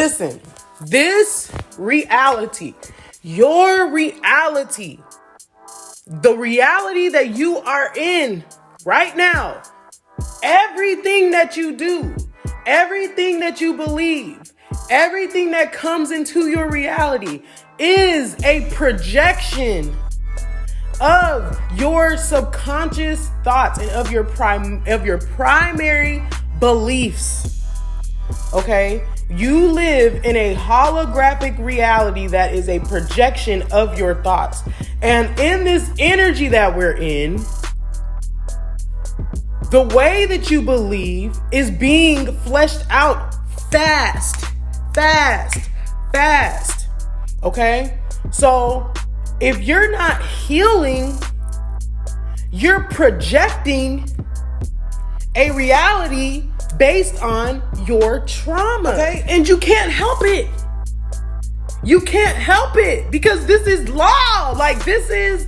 Listen, this reality, your reality, the reality that you are in right now, everything that you do, everything that you believe, everything that comes into your reality is a projection of your subconscious thoughts and of your primary beliefs. Okay? You live in a holographic reality that is a projection of your thoughts. And in this energy that we're in, the way that you believe is being fleshed out fast. Okay? So if you're not healing, you're projecting a reality based on your trauma. Okay? And you can't help it. You can't help it because this is law. Like this is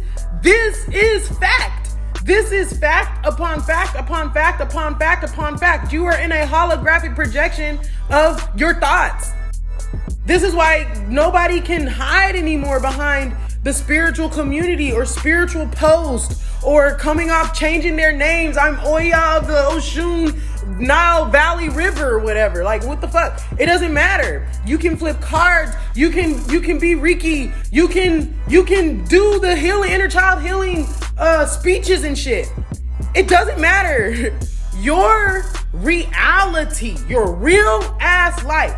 fact. This is fact upon fact upon fact upon fact upon fact. You are in a holographic projection of your thoughts. This is why nobody can hide anymore behind the spiritual community or spiritual post or coming off changing their names. I'm Oya of the Oshun Nile Valley River or whatever. Like, what the fuck? It doesn't matter. You can flip cards. You can be Reiki. You can do the healing, inner child healing speeches and shit. It doesn't matter. Your reality, your real ass life,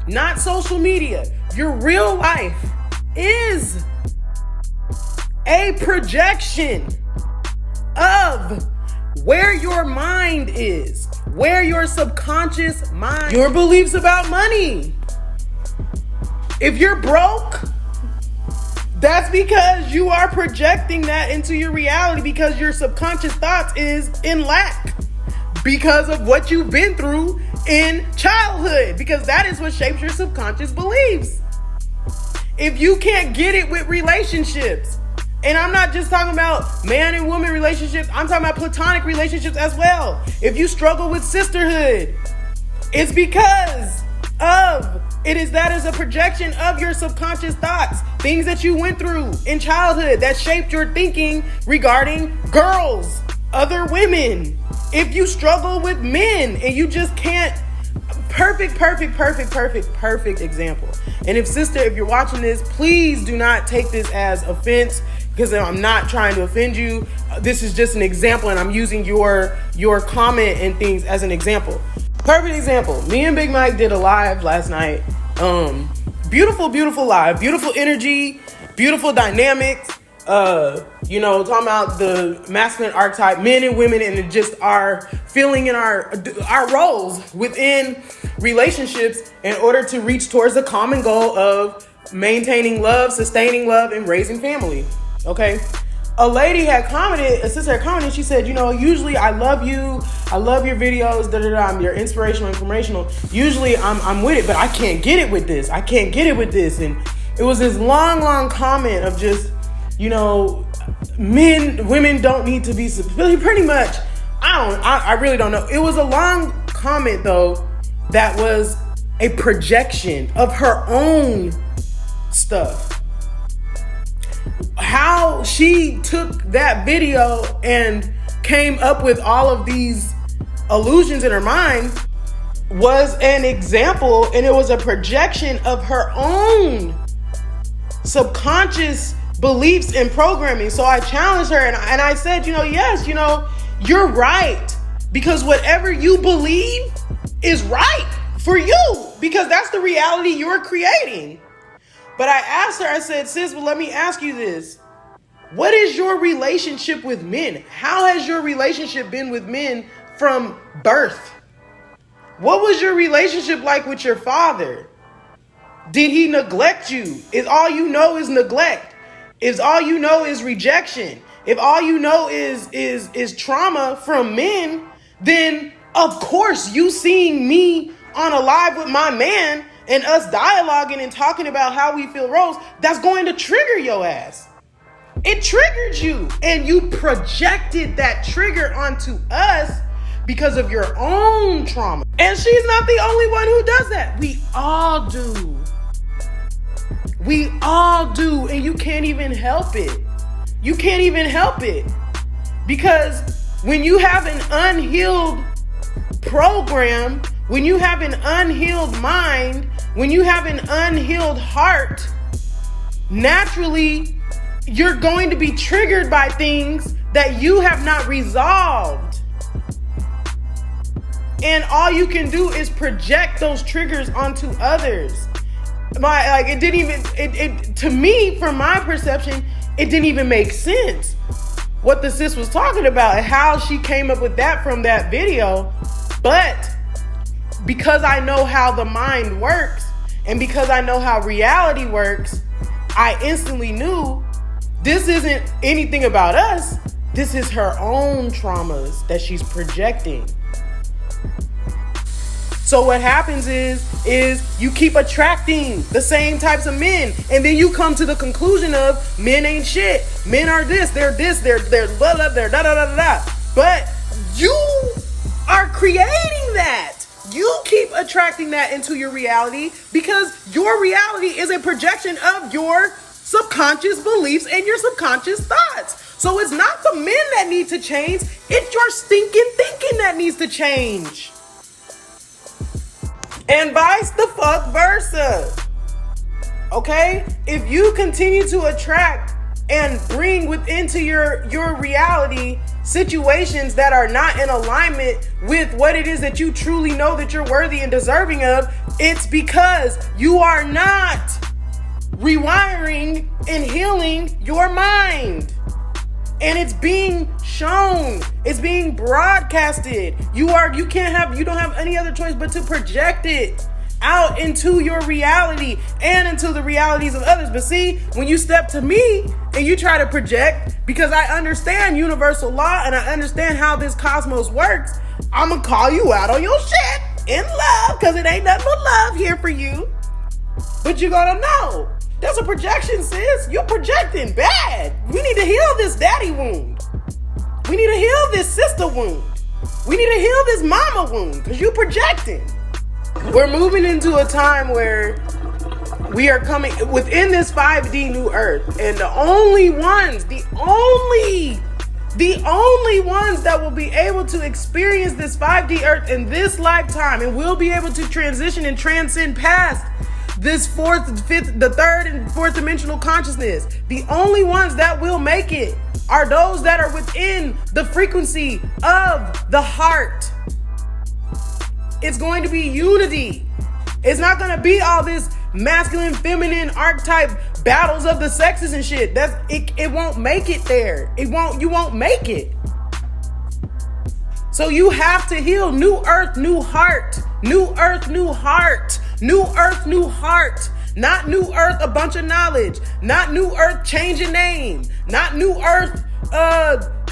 not social media, your real life is a projection of where your mind is, where your subconscious mind, your beliefs about money. If you're broke, that's because you are projecting that into your reality because your subconscious thoughts is in lack because of what you've been through in childhood, because that is what shapes your subconscious beliefs. If you can't get it with relationships, and I'm not just talking about man and woman relationships, I'm talking about platonic relationships as well. If you struggle with sisterhood, it's because that is a projection of your subconscious thoughts, things that you went through in childhood that shaped your thinking regarding girls, other women. If you struggle with men and you just can't, perfect example. And if you're watching this, please do not take this as offense, because I'm not trying to offend you. This is just an example, and I'm using your comment and things as an example. Perfect example. Me and Big Mike did a live last night. Beautiful live. Beautiful energy. Beautiful dynamics. Talking about the masculine archetype, men and women, and just our feeling in our roles within relationships in order to reach towards the common goal of maintaining love, sustaining love, and raising family. Okay. A sister had commented, she said, usually I love you. I love your videos, you're inspirational, informational. Usually I'm with it, but I can't get it with this. And it was this long comment of just, women don't need to be, pretty much. I really don't know. It was a long comment though, that was a projection of her own stuff. How she took that video and came up with all of these illusions in her mind was an example, and it was a projection of her own subconscious beliefs and programming. So I challenged her and I said, yes, you're right, because whatever you believe is right for you, because that's the reality you're creating. But I asked her, I said, sis, well, let me ask you this. What is your relationship with men? How has your relationship been with men from birth? What was your relationship like with your father? Did he neglect you? Is all you know is neglect? Is all you know is rejection? If all you know is trauma from men, then of course you seeing me on a live with my man and us dialoguing and talking about how we feel roles, that's going to trigger your ass. It triggered you, and you projected that trigger onto us because of your own trauma. And she's not the only one who does that. We all all do. We all do, and you can't even help it. You can't even help it. Because when you have an unhealed program, when you have an unhealed mind, when you have an unhealed heart, naturally, you're going to be triggered by things that you have not resolved. And all you can do is project those triggers onto others. To me, from my perception, it didn't even make sense what the sis was talking about and how she came up with that from that video. But because I know how the mind works and because I know how reality works, I instantly knew this isn't anything about us. This is her own traumas that she's projecting. So what happens is you keep attracting the same types of men, and then you come to the conclusion of men ain't shit. Men are they're blah, blah, they're da da da da. But you are creating that. You keep attracting that into your reality because your reality is a projection of your subconscious beliefs and your subconscious thoughts. So it's not the men that need to change, it's your stinking thinking that needs to change. And vice the fuck versa. Okay? If you continue to attract and bring into your reality situations that are not in alignment with what it is that you truly know that you're worthy and deserving of, it's because you are not rewiring and healing your mind. And it's being shown. It's being broadcasted. You don't have any other choice but to project it out into your reality and into the realities of others. But see, when you step to me and you try to project, because I understand universal law and I understand how this cosmos works, I'm gonna call you out on your shit in love, because it ain't nothing but love here for you. But you gotta know, there's a projection, sis. You're projecting bad. We need to heal this daddy wound. We need to heal this sister wound. We need to heal this mama wound, because you're projecting. We're moving into a time where we are coming within this 5D new earth. And the only ones that will be able to experience this 5D earth in this lifetime and will be able to transition and transcend past this third and fourth dimensional consciousness. The only ones that will make it are those that are within the frequency of the heart. It's going to be unity. It's not going to be all this masculine, feminine archetype battles of the sexes and shit. It won't make it there. You won't make it. So you have to heal. New earth, new heart. New earth, new heart. New earth, new heart. Not new earth, a bunch of knowledge. Not new earth, change your name. Not new earth,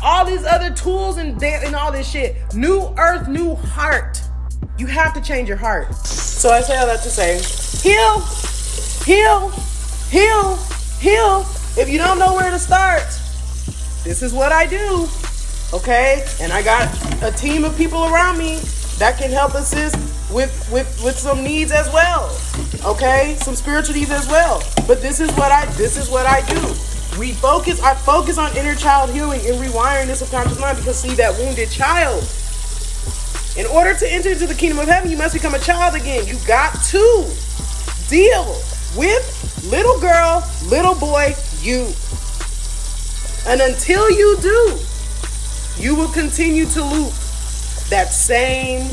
all these other tools and all this shit. New earth, new heart. You have to change your heart. So I say all that to say, heal, heal, heal, heal. If you don't know where to start, this is what I do. Okay? And I got a team of people around me that can help assist with some needs as well. Okay? Some spiritual needs as well. But this is what I do. I focus on inner child healing and rewiring the subconscious mind, because see, that wounded child, in order to enter into the kingdom of heaven, you must become a child again. You got to deal with little girl, little boy, you. And until you do, you will continue to loop that same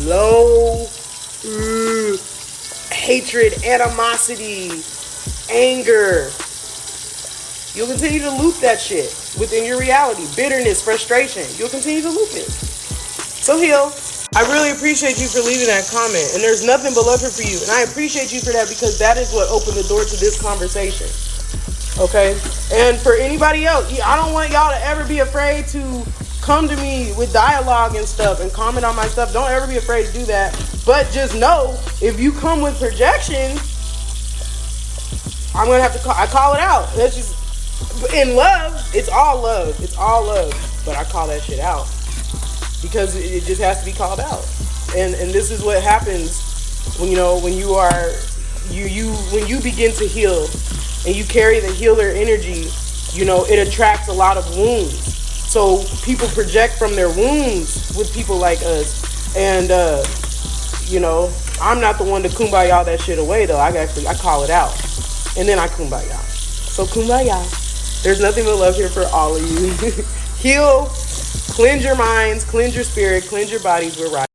low hatred, animosity, anger. You'll continue to loop that shit within your reality. Bitterness, frustration. You'll continue to loop it. So heal. I really appreciate you for leaving that comment. And there's nothing but love here for you. And I appreciate you for that, because that is what opened the door to this conversation. Okay? And for anybody else, I don't want y'all to ever be afraid to come to me with dialogue and stuff and comment on my stuff. Don't ever be afraid to do that. But just know, if you come with projection, I'm going to have to I call it out. That's just, in love, it's all love. It's all love. But I call that shit out, because it just has to be called out. And this is what happens when you are when you begin to heal and you carry the healer energy, it attracts a lot of wounds. So people project from their wounds with people like us. And I'm not the one to kumbaya that shit away though. I call it out. And then I kumbaya. So kumbaya. There's nothing but love here for all of you. Heal, cleanse your minds, cleanse your spirit, cleanse your bodies. We're right.